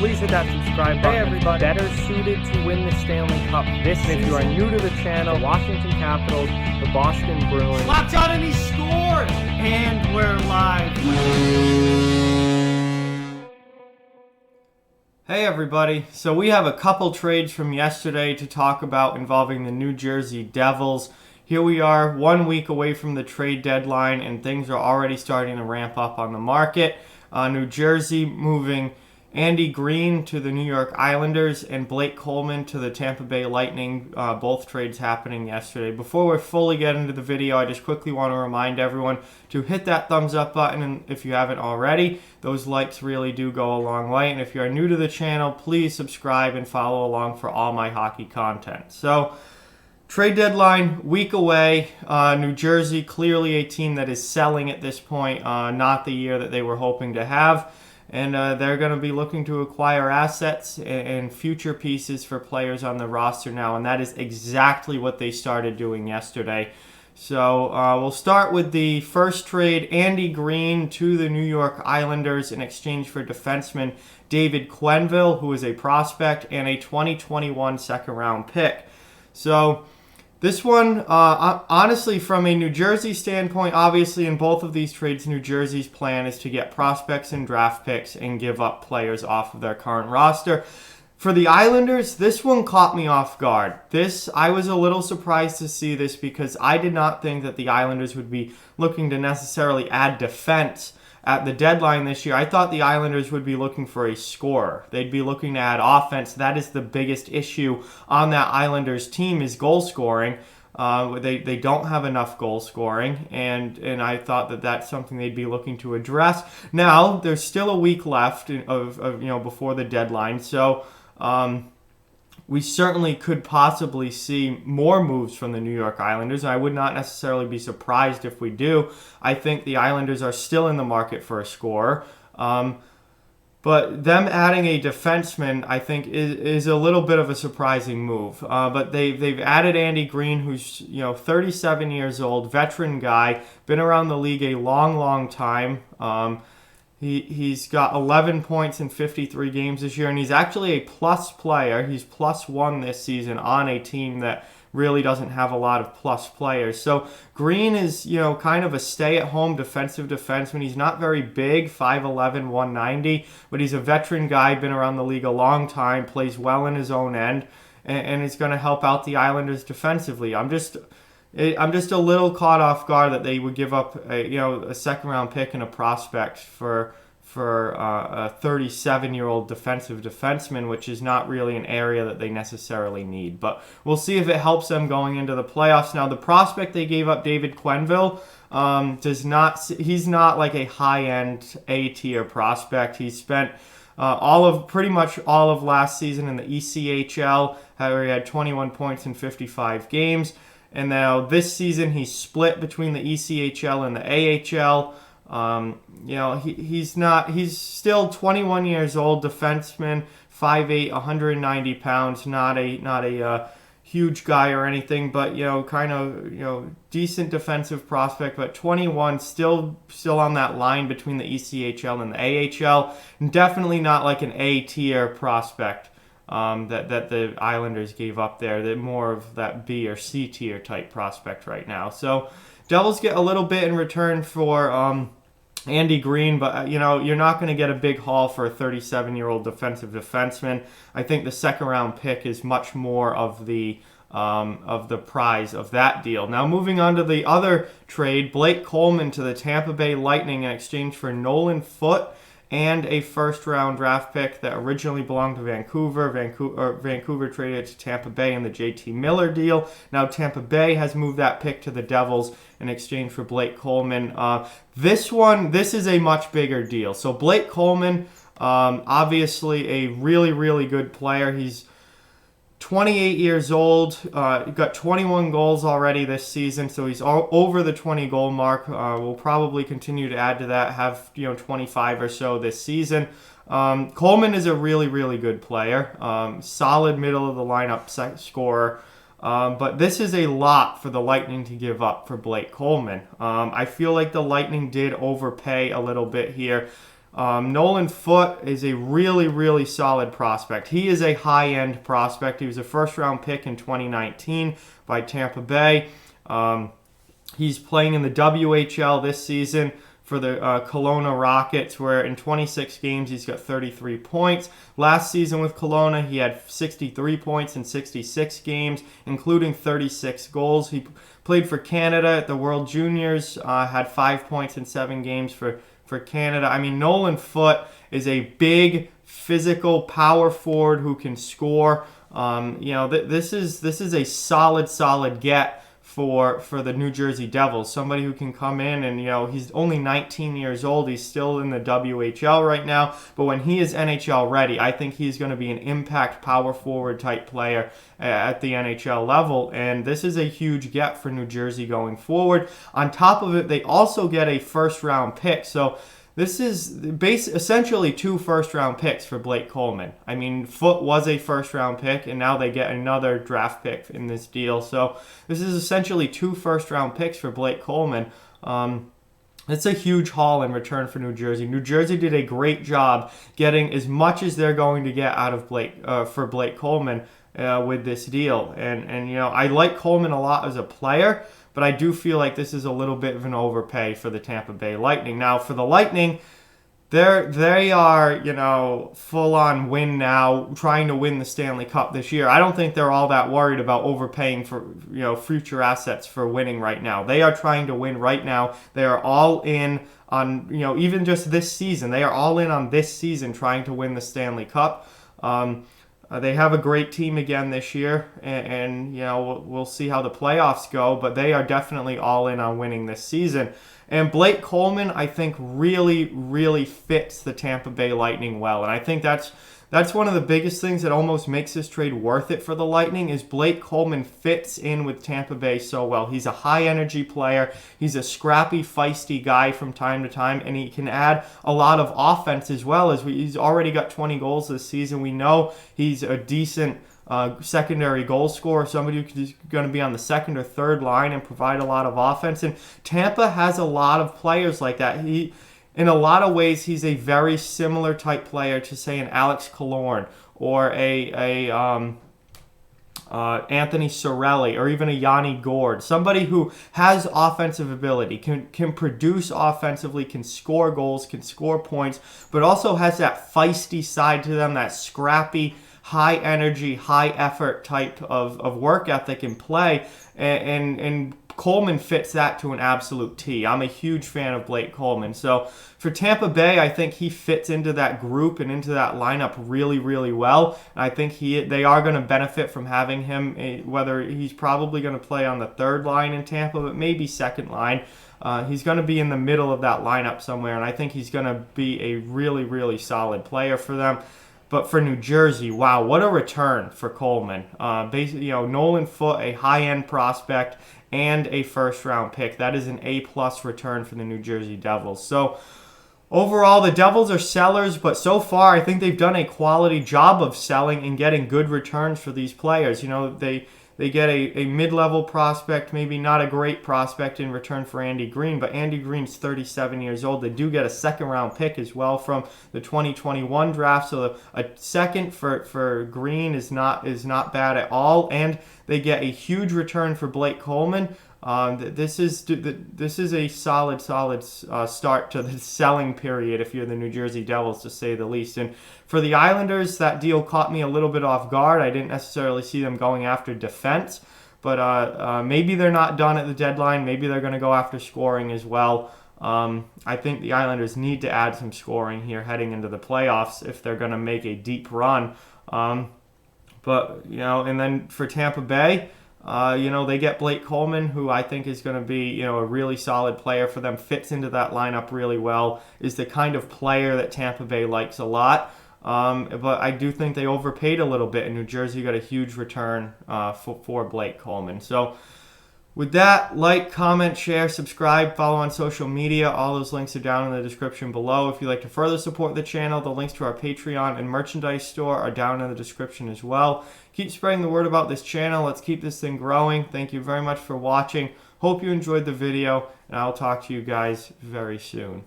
please hit that subscribe button. Hey everybody, better suited to win the Stanley Cup this season. If you are new to the channel, Washington Capitals, the Boston Bruins. Locked on and he scored! And we're live. Hey everybody, so we have a couple trades from yesterday to talk about involving the New Jersey Devils. Here we are 1 week away from the trade deadline and things are already starting to ramp up on the market. New Jersey moving Andy Greene to the New York Islanders and Blake Coleman to the Tampa Bay Lightning, both trades happening yesterday. Before we fully get into the video, I just quickly want to remind everyone to hit that thumbs up button if you haven't already. Those likes really do go a long way. And if you are new to the channel, please subscribe and follow along for all my hockey content. So, trade deadline, week away. New Jersey, clearly a team that is selling at this point, not the year that they were hoping to have. And they're going to be looking to acquire assets and future pieces for players on the roster now. And that is exactly what they started doing yesterday. So we'll start with the first trade, Andy Greene to the New York Islanders in exchange for defenseman David Quenneville, who is a prospect, and a 2021 second-round pick. So this one, honestly, from a New Jersey standpoint, obviously in both of these trades, New Jersey's plan is to get prospects and draft picks and give up players off of their current roster. For the Islanders, this one caught me off guard. I was a little surprised to see this because I did not think that the Islanders would be looking to necessarily add defense at the deadline this year. I thought the Islanders would be looking for a scorer. They'd be looking to add offense. That is the biggest issue on that Islanders team is goal scoring. They don't have enough goal scoring, and I thought that that's something they'd be looking to address. Now, there's still a week left before the deadline, so we certainly could possibly see more moves from the New York Islanders. I would not necessarily be surprised if we do. I think the Islanders are still in the market for a scorer. But them adding a defenseman, I think, is a little bit of a surprising move. But they've added Andy Greene, who's 37 years old, veteran guy, been around the league a long, long time. He's got 11 points in 53 games this year, and he's actually a plus player. He's +1 this season on a team that really doesn't have a lot of plus players. So Greene is, kind of a stay-at-home defensive defenseman. He's not very big, 5'11", 190, but he's a veteran guy, been around the league a long time, plays well in his own end, and is going to help out the Islanders defensively. I'm just a little caught off guard that they would give up a second-round pick and a prospect for a 37-year-old defensive defenseman, which is not really an area that they necessarily need. But we'll see if it helps them going into the playoffs. Now, the prospect they gave up, David Quenneville, he's not like a high-end A-tier prospect. He spent pretty much all of last season in the ECHL, where he had 21 points in 55 games. And now this season he's split between the ECHL and the AHL. He's still 21 years old, defenseman, 5'8", 190 pounds, not a huge guy or anything, but decent defensive prospect, but 21, still on that line between the ECHL and the AHL, and definitely not like an A-tier prospect. That the Islanders gave up there. They're more of that B or C tier type prospect right now. So Devils get a little bit in return for Andy Greene, but you're not going to get a big haul for a 37-year-old defensive defenseman. I think the second-round pick is much more of the prize of that deal. Now moving on to the other trade, Blake Coleman to the Tampa Bay Lightning in exchange for Nolan Foote and a first-round draft pick that originally belonged to Vancouver. Vancouver traded it to Tampa Bay in the JT Miller deal. Now Tampa Bay has moved that pick to the Devils in exchange for Blake Coleman. This is a much bigger deal. So Blake Coleman, obviously a really, really good player. He's 28 years old, got 21 goals already this season, so he's over the 20-goal mark. We'll probably continue to add to that, have 25 or so this season. Coleman is a really, really good player, solid middle-of-the-lineup scorer, but this is a lot for the Lightning to give up for Blake Coleman. I feel like the Lightning did overpay a little bit here. Nolan Foote is a really, really solid prospect. He is a high-end prospect. He was a first-round pick in 2019 by Tampa Bay. He's playing in the WHL this season for the Kelowna Rockets, where in 26 games he's got 33 points. Last season with Kelowna, he had 63 points in 66 games, including 36 goals. He played for Canada at the World Juniors, had 5 points in 7 games for Canada. I mean, Nolan Foote is a big, physical power forward who can score. This is a solid get for the New Jersey Devils. Somebody who can come in and, he's only 19 years old. He's still in the WHL right now. But when he is NHL ready, I think he's going to be an impact power forward type player at the NHL level. And this is a huge get for New Jersey going forward. On top of it, they also get a first round pick. So this is essentially 2 first-round picks for Blake Coleman. I mean, Foote was a first-round pick, and now they get another draft pick in this deal. So this is essentially 2 first-round picks for Blake Coleman. It's a huge haul in return for New Jersey. New Jersey did a great job getting as much as they're going to get out of Blake Coleman with this deal. And I like Coleman a lot as a player, but I do feel like this is a little bit of an overpay for the Tampa Bay Lightning. Now, for the Lightning, they are, full on win now, trying to win the Stanley Cup this year. I don't think they're all that worried about overpaying for, future assets for winning right now. They are trying to win right now. They are all in on, even just this season. They are all in on this season trying to win the Stanley Cup. They have a great team again this year, and we'll see how the playoffs go, but they are definitely all in on winning this season. And Blake Coleman, I think, really, really fits the Tampa Bay Lightning well, and I think that's one of the biggest things that almost makes this trade worth it for the Lightning is Blake Coleman fits in with Tampa Bay so well. He's a high-energy player. He's a scrappy, feisty guy from time to time, and he can add a lot of offense as well. He's already got 20 goals this season. We know he's a decent secondary goal scorer, somebody who's going to be on the second or third line and provide a lot of offense. And Tampa has a lot of players like that. In a lot of ways, he's a very similar type player to, say, an Alex Killorn or a Anthony Cirelli or even a Yanni Gourde. Somebody who has offensive ability, can produce offensively, can score goals, can score points, but also has that feisty side to them, that scrappy, high energy, high effort type of work ethic and play. And Coleman fits that to an absolute T. I'm a huge fan of Blake Coleman. So for Tampa Bay, I think he fits into that group and into that lineup really, really well. And I think they are going to benefit from having him, whether he's probably going to play on the third line in Tampa, but maybe second line. He's going to be in the middle of that lineup somewhere, and I think he's going to be a really, really solid player for them. But for New Jersey, wow, what a return for Coleman. Basically, Nolan Foote, a high-end prospect, and a first-round pick. That is an A-plus return for the New Jersey Devils. So overall, the Devils are sellers, but so far I think they've done a quality job of selling and getting good returns for these players. They get a mid-level prospect, maybe not a great prospect in return for Andy Greene, but Andy Greene's 37 years old. They do get a second-round pick as well from the 2021 draft, so a second for Greene is not bad at all, and they get a huge return for Blake Coleman. This is a solid start to the selling period if you're the New Jersey Devils, to say the least. And for the Islanders, that deal caught me a little bit off guard. I didn't necessarily see them going after defense, but maybe they're not done at the deadline. Maybe they're going to go after scoring as well. I think the Islanders need to add some scoring here heading into the playoffs if they're going to make a deep run. And then for Tampa Bay, they get Blake Coleman, who I think is going to be, a really solid player for them, fits into that lineup really well, is the kind of player that Tampa Bay likes a lot. But I do think they overpaid a little bit, and New Jersey got a huge return for Blake Coleman. So with that, like, comment, share, subscribe, follow on social media. All those links are down in the description below. If you'd like to further support the channel, the links to our Patreon and merchandise store are down in the description as well. Keep spreading the word about this channel. Let's keep this thing growing. Thank you very much for watching. Hope you enjoyed the video, and I'll talk to you guys very soon.